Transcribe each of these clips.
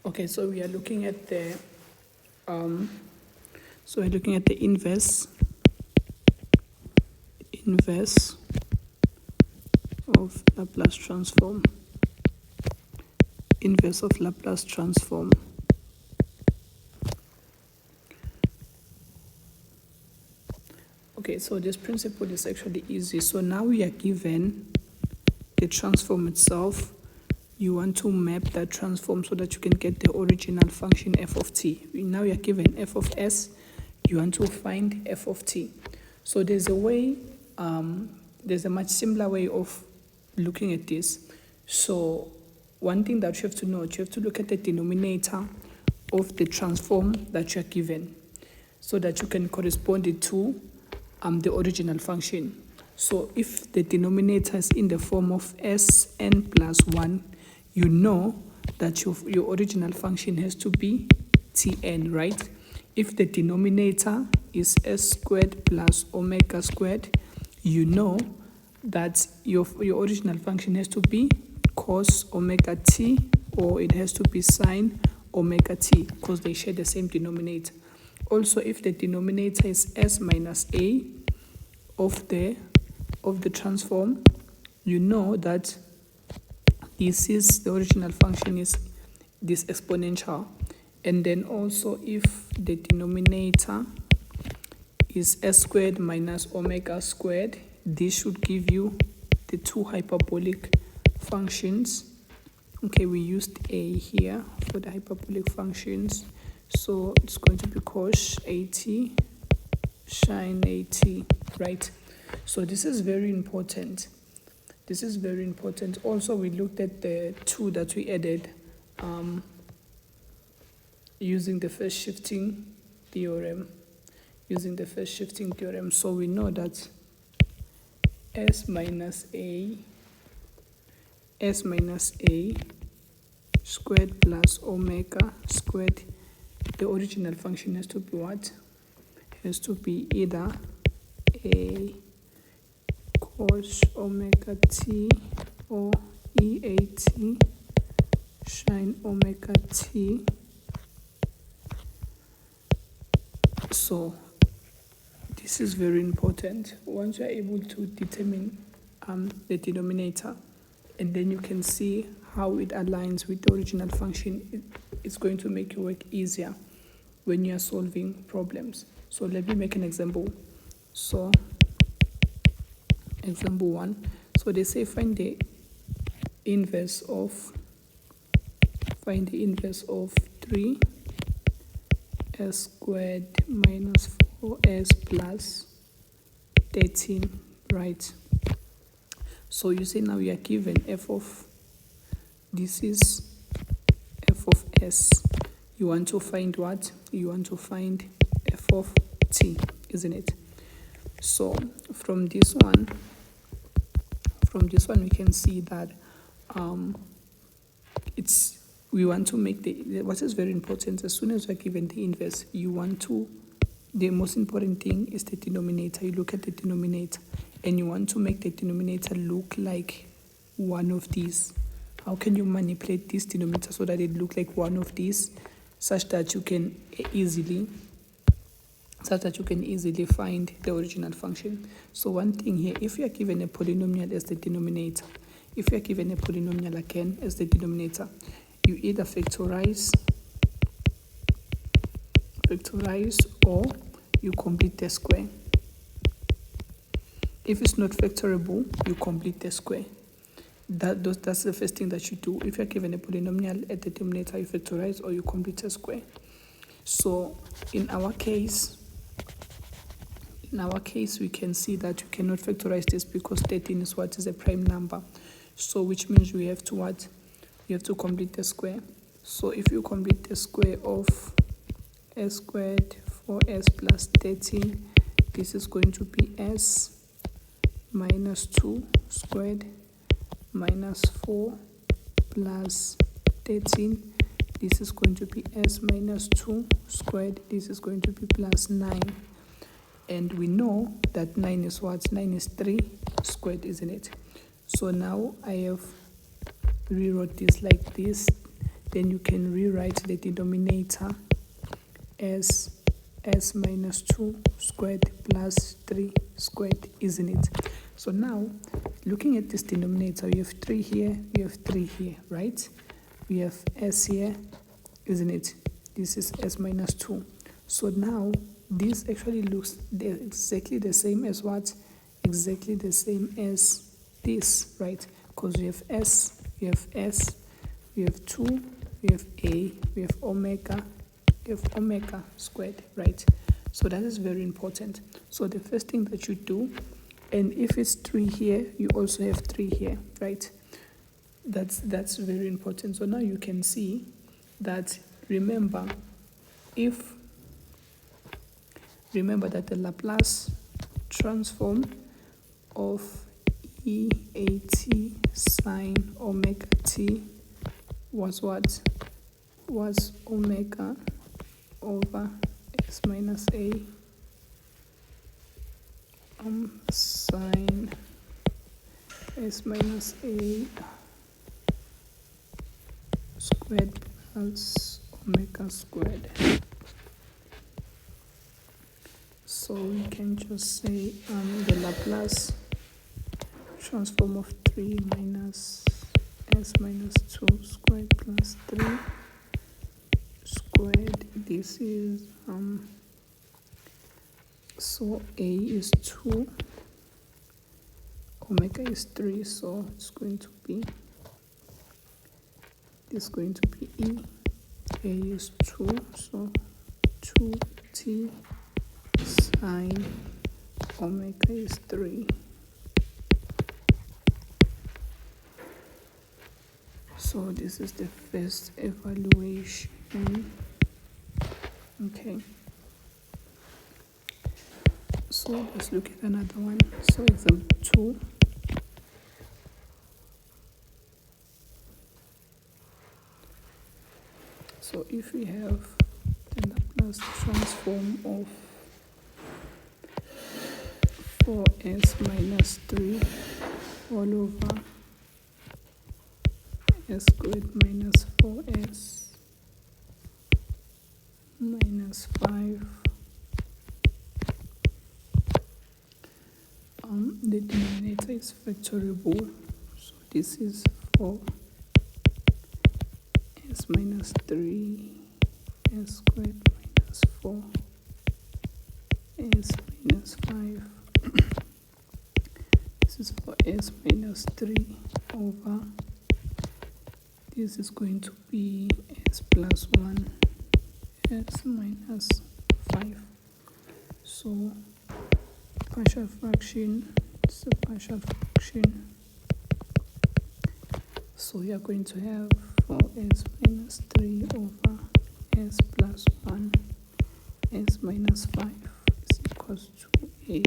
Okay, so we are looking at the inverse of Laplace transform. Inverse of Laplace transform. Okay, so this principle is actually easy. So now we are given the transform itself. You want to map that transform so that you can get the original function f of t. Now you are given f of s. You want to find f of t. So there's a way, there's a much simpler way of looking at this. So one thing that you have to know, you have to look at the denominator of the transform that you are given so that you can correspond it to the original function. So if the denominator is in the form of Sn plus 1, you know that your original function has to be Tn, right? If the denominator is s squared plus omega squared, you know that your original function has to be cos omega t, or it has to be sine omega t, because they share the same denominator. Also, if the denominator is s minus a of the transform, you know that this is the original function is this exponential. And then also, if the denominator is s squared minus omega squared, this should give you the two hyperbolic functions. Okay, we used a here for the hyperbolic functions, so it's going to be cos at sine at, right? So this is very important. This is very important. Also, we looked at the two that we added using the first shifting theorem. So we know that s minus a squared plus omega squared, the original function has to be what? Has to be either a cos omega t or eat sine omega t. So this is very important. Once you are able to determine the denominator, and then you can see how it aligns with the original function, it's going to make your work easier when you are solving problems. So let me make an example. So example 1. So they say find the inverse of 3 s squared minus 4s plus 13, right? So you see now we are given this is f of s. You want to find what? You want to find f of t, isn't it? So from this one we can see that we want to make what is very important. As soon as we're given the inverse, the most important thing is the denominator. You look at the denominator and you want to make the denominator look like one of these. How can you manipulate this denominator so that it look like one of these, such that you can easily find the original function? So one thing here, if you are given a polynomial as the denominator, if you are given a polynomial again as the denominator, you either factorize or you complete the square. If it's not factorable, you complete the square. That's the first thing that you do. If you're given a polynomial at the denominator, you factorize or you complete a square. So in our case, we can see that you cannot factorize this because 13 is what is a prime number. So which means we have to what? You have to complete the square. So if you complete the square of s squared 4s plus 13, this is going to be s minus 2 squared minus 4 plus 13. This is going to be s minus 2 squared. This is going to be plus 9. And we know that 9 is what? 9 is 3 squared, isn't it? So now I have rewrote this like this. then you can rewrite the denominator as s minus 2 squared plus 3 squared, isn't it? So now, looking at this denominator, you have 3 here, you have 3 here, right? We have s here, isn't it? This is s minus 2. So now, this actually looks exactly the same as what? Exactly the same as this, right? Because we have s, we have s, we have 2, we have a, we have omega, we have omega squared, right? So that is very important. So the first thing that you do, and if it's 3 here, you also have 3 here, right? That's very important. So now you can see that, remember that the Laplace transform of EAT sine omega t was what? Was omega over s minus a sine s minus a squared plus omega squared. So we can just say the Laplace transform of 3 minus s minus 2 squared plus 3 squared. This is so a is 2, omega is 3, so it's going to be e. A is 2, so 2t sine omega is 3. So this is the first evaluation. Okay. So let's look at another one. So example 2. So if we have the Laplace transform of 4s minus 3 all over s squared minus 4s minus 5, the denominator is factorable, so this is 4 s minus 3 s squared minus 4 s minus 5. This is for s minus 3 over, this is going to be s plus 1 s minus 5. So partial fraction, it's a partial fraction. So we are going to have 4s minus 3 over s plus 1 s minus 5 is equals to a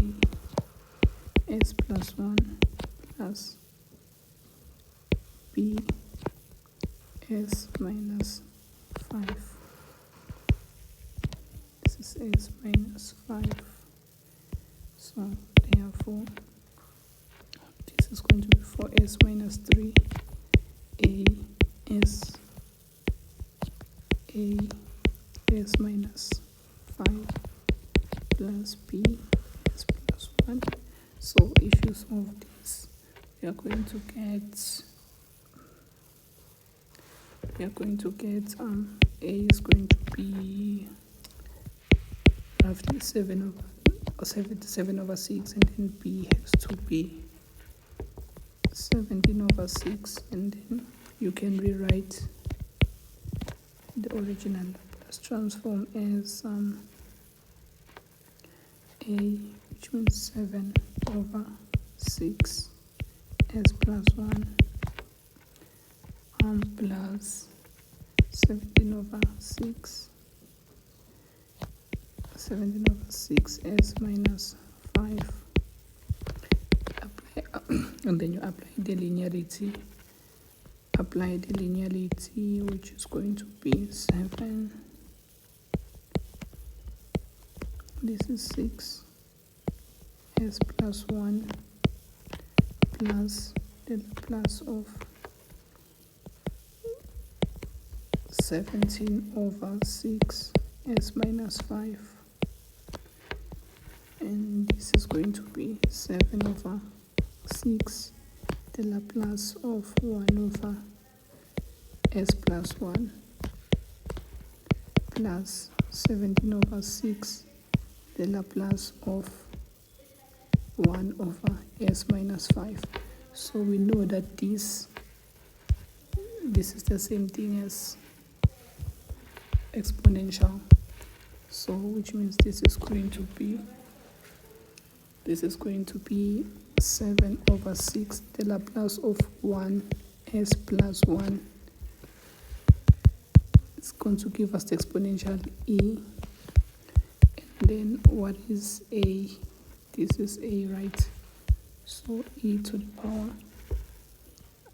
s plus 1 plus b s minus 5. This is s minus 5. So therefore, this is going to be 4s minus 3 a s minus 5 plus b s plus 1. So if you solve this, we are going to get a is going to be roughly 7 over 6, and then b has to be 17 over 6, and then you can rewrite the original Laplace transform as a, which means 7 over 6 s plus 1 plus 17 over 6 s minus 5. And then you apply the linearity, which is going to be 7. This is 6 s plus 1 plus the Laplace of 17 over 6 s minus 5, and this is going to be 7 over 6, the Laplace of 1 over s plus 1, plus 17 over 6, the Laplace of 1 over s minus 5. So we know that this is the same thing as exponential, so which means this is going to be 7 over 6, the Laplace of 1 s plus 1. It's going to give us the exponential e. And then what is a? This is a, right? So e to the power,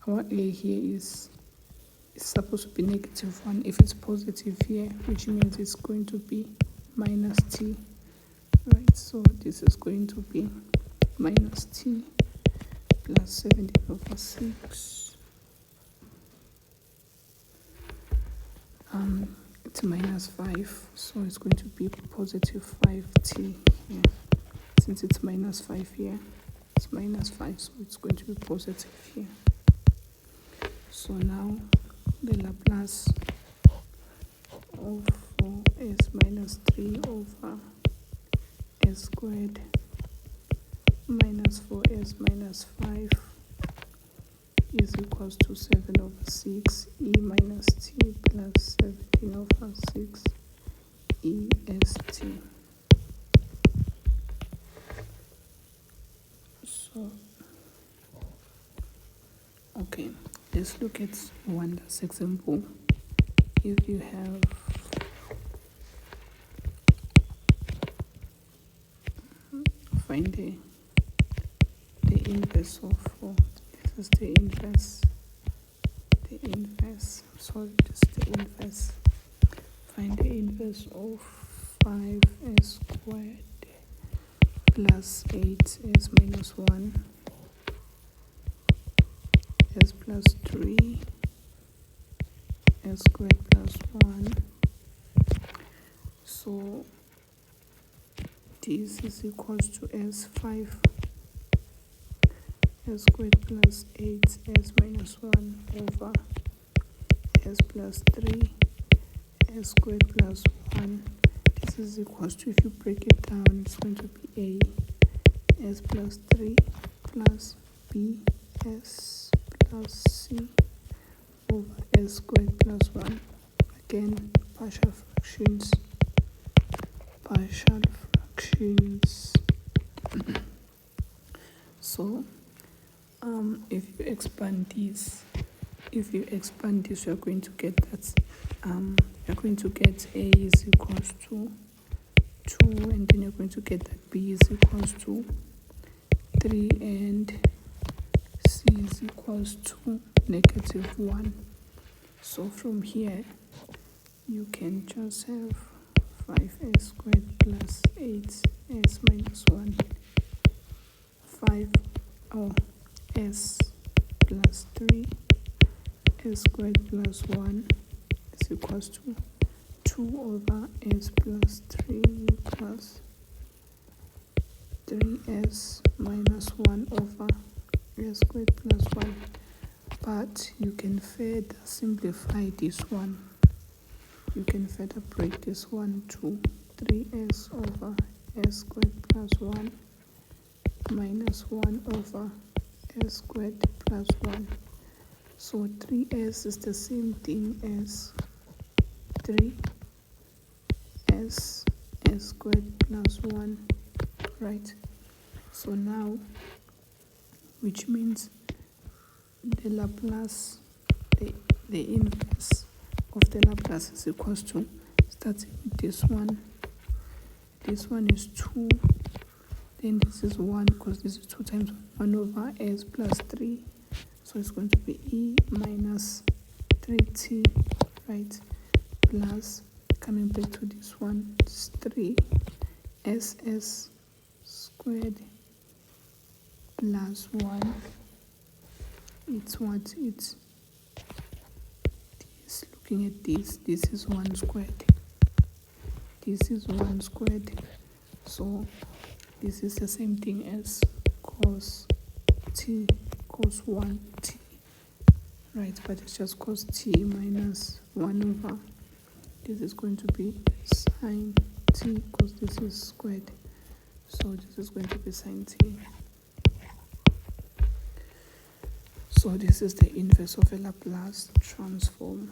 our a here is supposed to be -1. If it's positive here, which means it's going to be minus t, right? So this is going to be minus t plus 17 over 6. It's minus 5, so it's going to be positive 5t here. Since it's minus 5 here, it's minus 5, so it's going to be positive here. So now the Laplace of 4s minus 3 over s squared minus 4s minus 5 is equals to 7 over 6 e minus t plus 17 over 6 e s t. So, okay, let's look at one last example. If you have find the inverse of 4. This is the inverse. Sorry, just the inverse. Find the inverse of 5s squared plus 8s minus 1 s plus 3 s squared plus 1. So this is equals to s5 s squared plus 8s minus 1 over s plus 3 s squared plus 1. This is equals to, if you break it down, it's going to be a s plus 3 plus b s plus c over s squared plus 1. Again, partial fractions. So if you expand this, you're going to get that you're going to get a is equals to 2, and then you're going to get that b is equals to 3 and c is equals to -1. So from here you can just have 5s squared plus 8s minus 1, 5s plus 3 s squared plus 1 is equals to 2 over s plus 3 plus 3s minus 1 over s squared plus 1. But you can further simplify this one. You can further break this one to 3s over s squared plus 1 minus 1 over s squared plus 1. So 3s is the same thing as 3s squared plus 1, right? So now, which means the Laplace, the inverse of the Laplace is equals to, starting with this one is 2, then this is 1, because this is 2 times 1 over s plus 3, so it's going to be e minus 3t, right, plus, coming back to this one, it's 3s squared plus 1, it's what? It's this, look looking at this is 1 squared. This is 1 squared. So this is the same thing as cos 1t. Right, but it's just cos t minus 1 over. This is going to be sine t because this is squared. So this is going to be sine t. So this is the inverse of a Laplace transform.